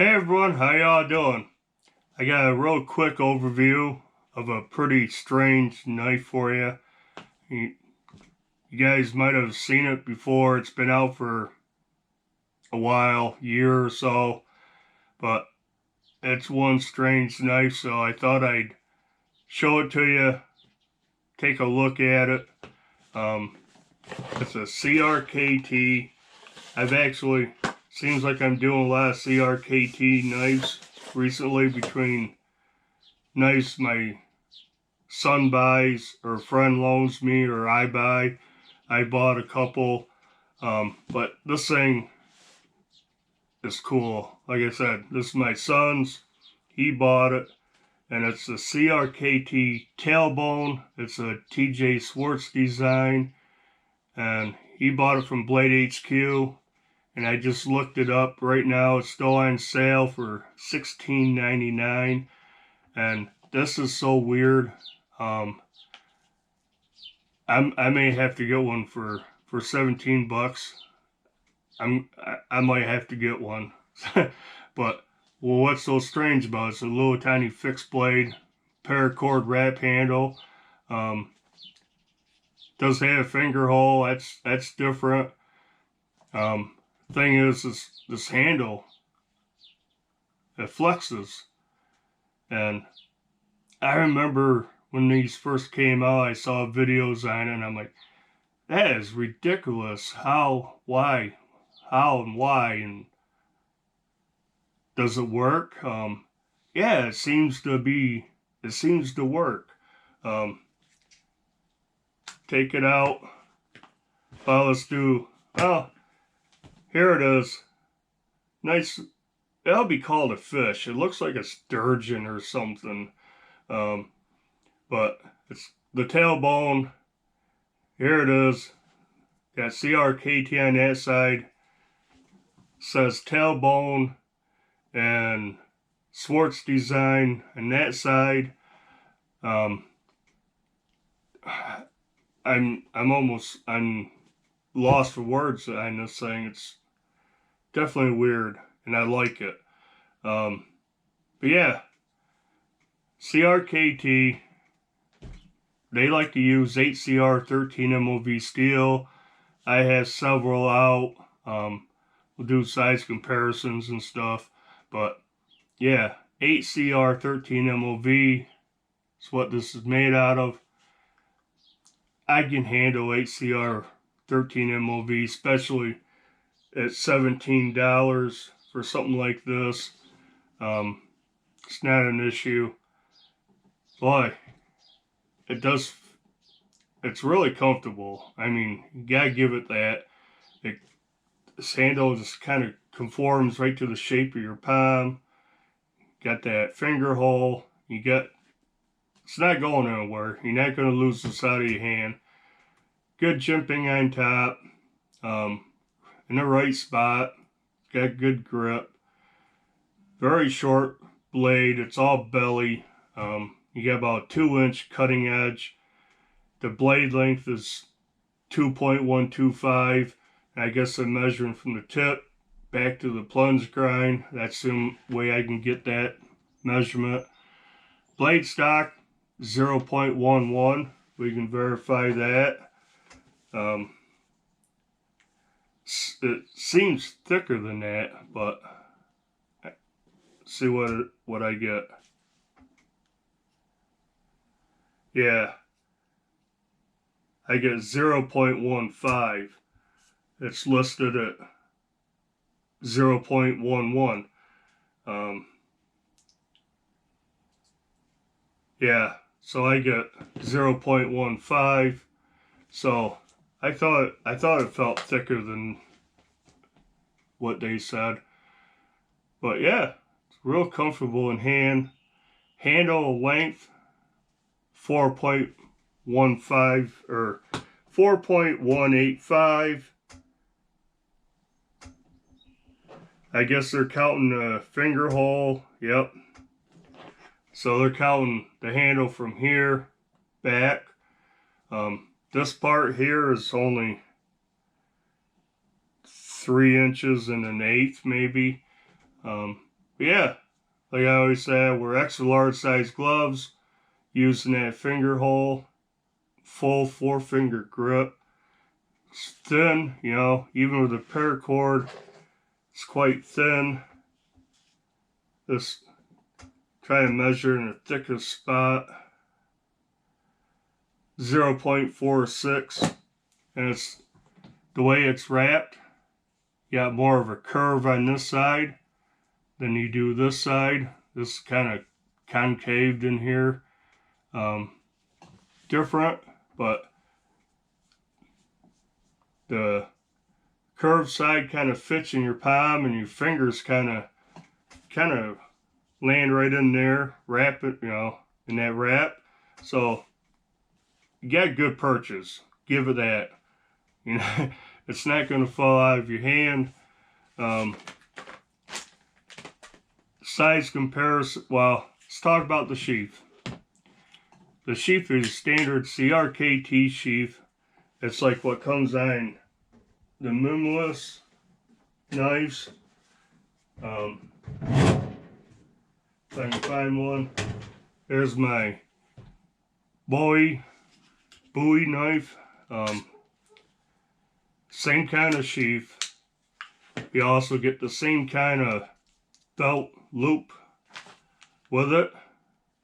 Hey everyone, how y'all doing? I got a real quick overview of a pretty strange knife for you. You guys might have seen it before. It's been out for a while, year or so, but it's one strange knife, so I thought I'd show it to you, take a look at it. It's a CRKT. Seems like I'm doing a lot of CRKT knives recently between knives my son buys or a friend loans me or I buy. I bought a couple, but this thing is cool. Like I said, this is my son's. He bought it, and it's a CRKT TailBone. It's a TJ Swartz design, and he bought it from Blade HQ. And I just looked it up right now. It's still on sale for $16.99. And this is so weird. I may have to get one for $17. I might have to get one. But well, what's so strange about it? It's a little tiny fixed blade, paracord wrap handle. Does have a finger hole. That's different. Thing is, this handle, it flexes, and I remember when these first came out, I saw videos on it, and I'm like, that is ridiculous. How, why, and does it work? Yeah, it seems to work. Take it out. Well, here it is. Nice. That'll be called a fish. It looks like a sturgeon or something. But it's the tailbone. Here it is. Got CRKT on that side. Says tailbone and Swartz design on that side. I'm lost for words on this thing. It's definitely weird, and I like it. But yeah, CRKT, they like to use 8CR 13 MOV steel. I have several out. We'll do size comparisons and stuff. But yeah, 8CR 13 MOV is what this is made out of. I can handle 8CR 13 MOV, especially at $17 for something like this. It's not an issue. Boy, it's really comfortable. I mean, you gotta give it that. This handle just kind of conforms right to the shape of your palm. Got that finger hole. It's not going anywhere. You're not gonna lose this out of your hand. Good jimping on top. In the right spot. Got good grip. Very short blade. It's all belly. You got about a 2-inch cutting edge. The blade length is 2.125. I guess I'm measuring from the tip back to the plunge grind. That's the way I can get that measurement. Blade stock 0.11. We can verify that. It seems thicker than that, but see what I get. Yeah, I get 0.15. It's listed at 0.11. Yeah, so I get 0.15. So I thought it felt thicker than what they said. But yeah, it's real comfortable in hand. Handle length 4.15 or 4.185. I guess they're counting the finger hole. Yep. So they're counting the handle from here back. This part here is only 3 inches and 1/8 maybe. But yeah, like I always say, I wear extra large size gloves, using that finger hole, full 4-finger grip. It's thin, you know, even with the paracord, it's quite thin. This, try to measure in the thickest spot, 0.46, and it's the way it's wrapped. You got more of a curve on this side than you do this side. This is kind of concaved in here. Different, but the curved side kind of fits in your palm, and your fingers kind of land right in there, wrap it, you know, in that wrap. So you got a good purchase. Give it that. You know, it's not going to fall out of your hand. Size comparison. Well, let's talk about the sheath. The sheath is standard CRKT sheath. It's like what comes on the Minimalist knives. If I can find one. There's my Bowie knife. Same kind of sheath. You also get the same kind of belt loop with it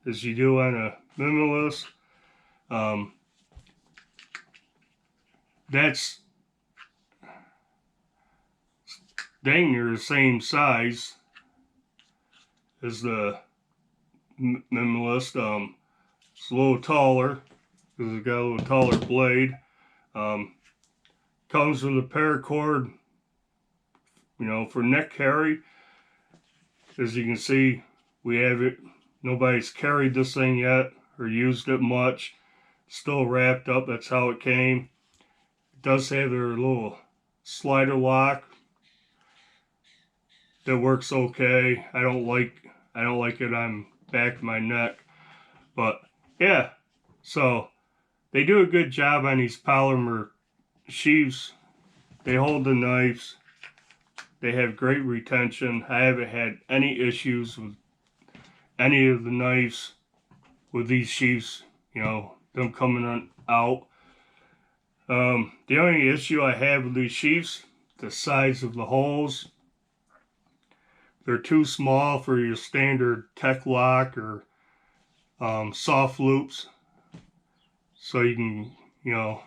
as you do on a Minimalist. That's dang near the same size as the Minimalist. It's a little taller because it's got a little taller blade. Comes with a paracord, you know, for neck carry. As you can see, we have it. Nobody's carried this thing yet or used it much. Still wrapped up. That's how it came. It does have their little slider lock that works okay. I don't like it on back of my neck, but yeah. So they do a good job on these polymer sheaths. They hold the knives. They have great retention. I haven't had any issues with any of the knives with these sheaths, you know, them coming out. The only issue I have with these sheaths, the size of the holes. They're too small for your standard tech lock or soft loops. So you can, you know,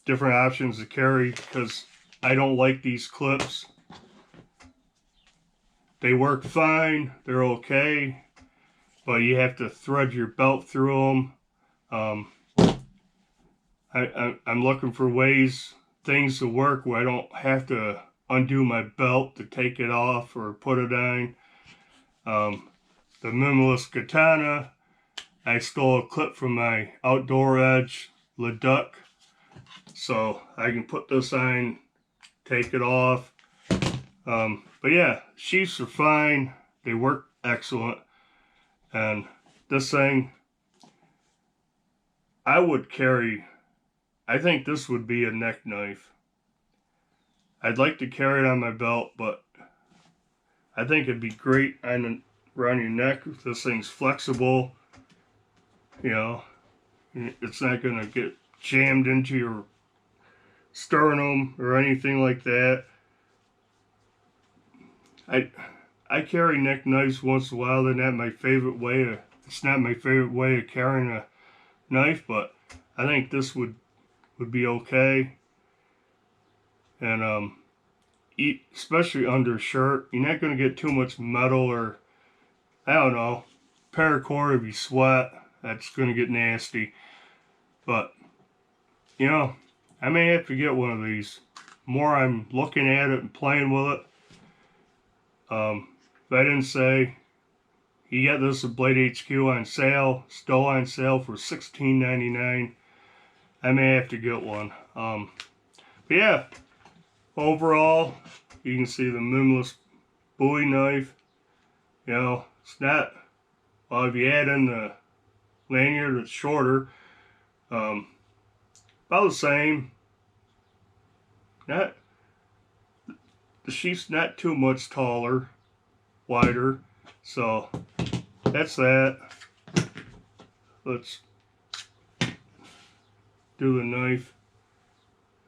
different options to carry, because I don't like these clips. They work fine, they're okay, but you have to thread your belt through them. I'm looking for things to work where I don't have to undo my belt to take it off or put it on. The Minimalist katana, I stole a clip from my Outdoor Edge Leduc, so I can put this on, take it off. But yeah, sheaths are fine. They work excellent. And this thing, I would carry, I think this would be a neck knife. I'd like to carry it on my belt, but I think it'd be great around your neck. This thing's flexible. You know, it's not going to get jammed into your sternum or anything like that. I carry neck knives once in a while. They're not my favorite way. It's not my favorite way of carrying a knife, but I think this would be okay. And especially under shirt, you're not going to get too much metal or, I don't know, paracord. If you sweat, that's going to get nasty. But you know, I may have to get one of these. The more I'm looking at it and playing with it. If I didn't say, you got this at Blade HQ on sale, still on sale for $16.99. I may have to get one. But yeah, overall, you can see the Minimalist Bowie knife. You know, it's not, well, if you add in the lanyard, it's shorter. About the same. The sheath's not too much taller. wider. So that's that. Let's do the knife.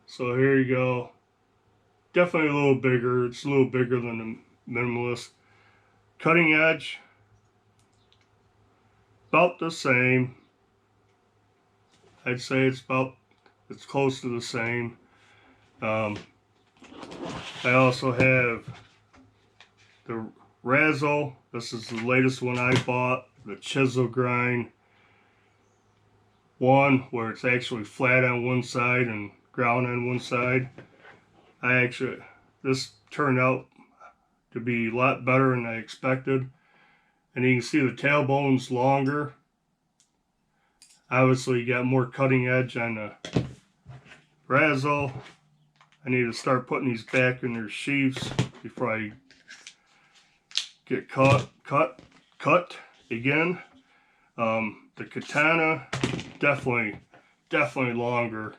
So here you go. Definitely a little bigger. It's a little bigger than the Minimalist. Cutting edge, about the same. I'd say it's close to the same. I also have the Razzle. This is the latest one I bought, the chisel grind one, where it's actually flat on one side and ground on one side. This turned out to be a lot better than I expected. And you can see the tailbone's longer. Obviously, you got more cutting edge on the Razzle. I need to start putting these back in their sheaths before I get cut again. The Katana, definitely longer.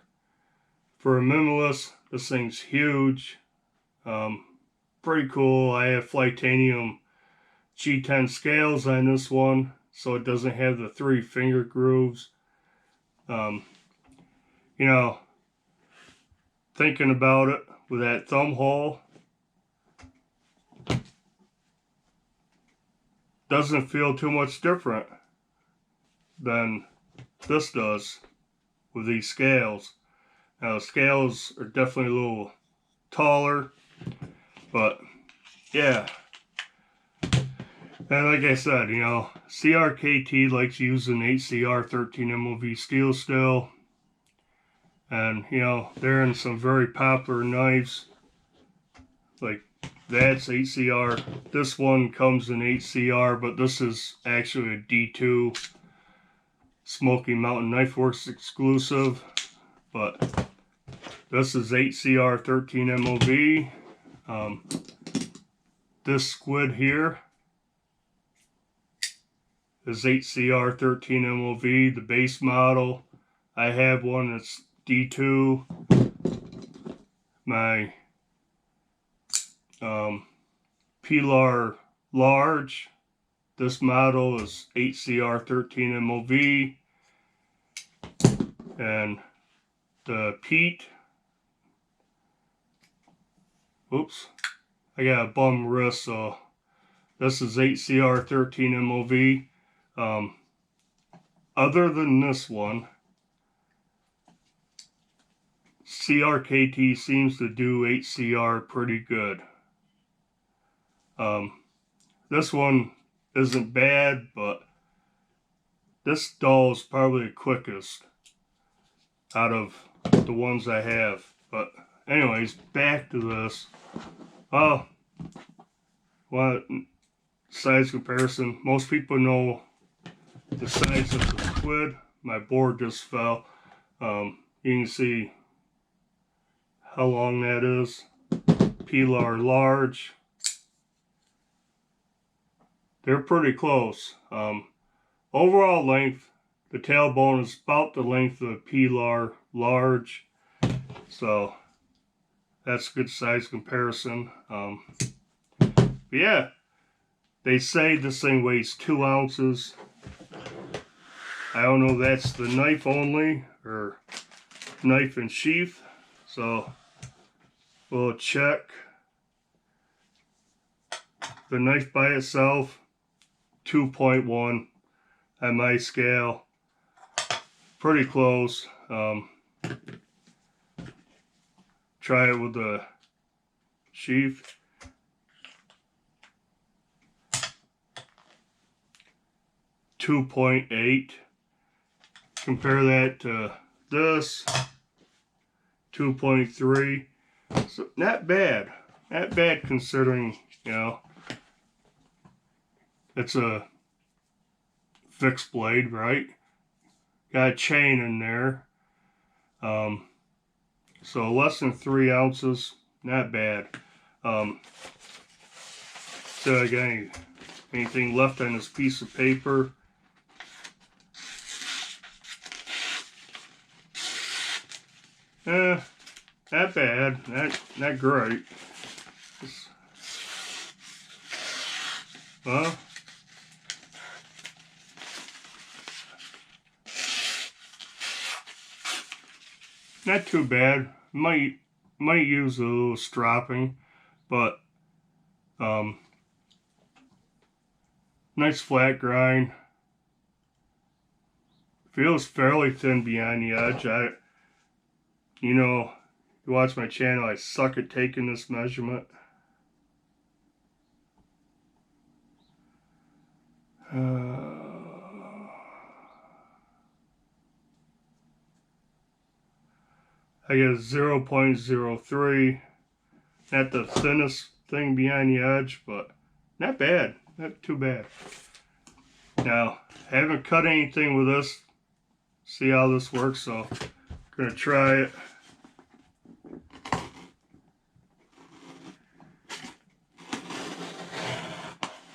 For a Minimalist, this thing's huge. Pretty cool. I have Flightanium G10 scales on this one, so it doesn't have the 3 finger grooves. You know, thinking about it, with that thumb hole, doesn't feel too much different than this does with these scales. Now the scales are definitely a little taller, but yeah. And like I said, you know, CRKT likes using 8CR 13 MOV steel still. And, you know, they're in some very popular knives. Like, that's 8CR. This one comes in 8CR, but this is actually a D2 Smoky Mountain Knife Works exclusive. But this is 8CR 13 MOV. This squid here is 8CR 13 MOV, the base model. I have one that's D2. My Pilar large. This model is 8CR 13 MOV. And the Pete. Oops. I got a bum wrist, so this is 8CR 13 MOV. Other than this one, CRKT seems to do 8CR pretty good. This one isn't bad, but this dull is probably the quickest out of the ones I have. But anyways, back to this. Oh, well, size comparison. Most people know the size of the squid. My board just fell. You can see how long that is. Pilar large. They're pretty close. Overall length, the tailbone is about the length of the Pilar large. So that's a good size comparison. But yeah, they say this thing weighs 2 ounces. I don't know if that's the knife only or knife and sheath. So we'll check. The knife by itself, 2.1 on my scale. Pretty close. Try it with the sheath. .8. Compare that to this, 2.3. So not bad. Not bad considering, you know, it's a fixed blade, right? Got a chain in there. So less than 3 ounces. Not bad. So I got anything left on this piece of paper? Not bad. Not great. Well, not too bad. Might use a little stropping, but nice flat grind. Feels fairly thin behind the edge. You know, you watch my channel, I suck at taking this measurement. I get 0.03. Not the thinnest thing behind the edge, but not bad. Not too bad. Now, I haven't cut anything with this. See how this works, so I'm gonna try it.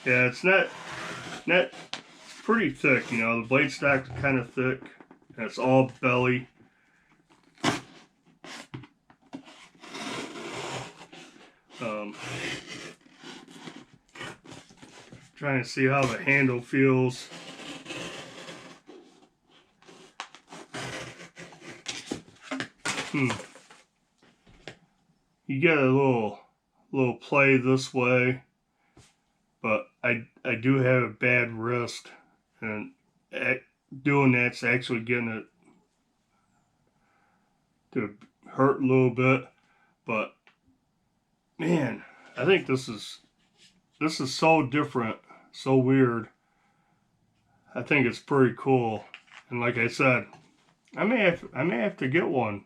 Yeah, it's not pretty thick, you know. The blade stock's kind of thick, and it's all belly. Trying to see how the handle feels. You get a little play this way, but I do have a bad wrist, and doing that's actually getting it to hurt a little bit. But man, I think this is so different, so weird. I think it's pretty cool, and like I said, I may have to get one.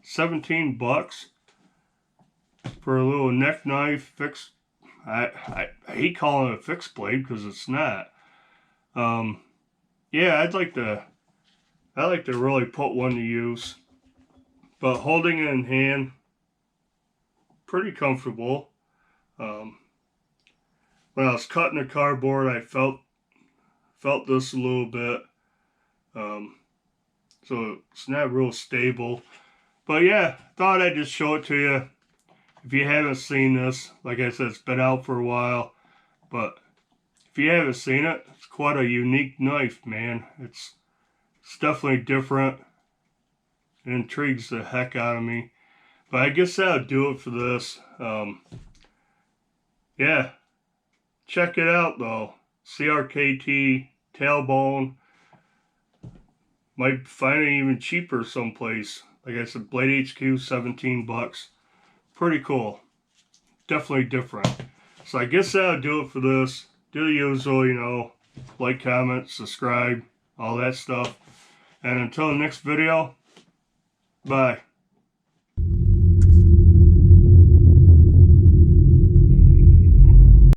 $17 for a little neck knife fixed. I hate calling it a fixed blade because it's not. Yeah, I'd like to really put one to use. But holding it in hand, pretty comfortable. When I was cutting the cardboard, I felt this a little bit. So it's not real stable. But yeah, thought I'd just show it to you. If you haven't seen this, like I said, it's been out for a while. But if you haven't seen it, it's quite a unique knife, man. It's definitely different. It intrigues the heck out of me. But I guess that'll do it for this. Yeah. Check it out, though. CRKT TailBone. Might find it even cheaper someplace. Like I said, Blade HQ, $17. Pretty cool. Definitely different. So I guess that'll do it for this. Do the usual, you know, like, comment, subscribe, all that stuff. And until the next video, bye.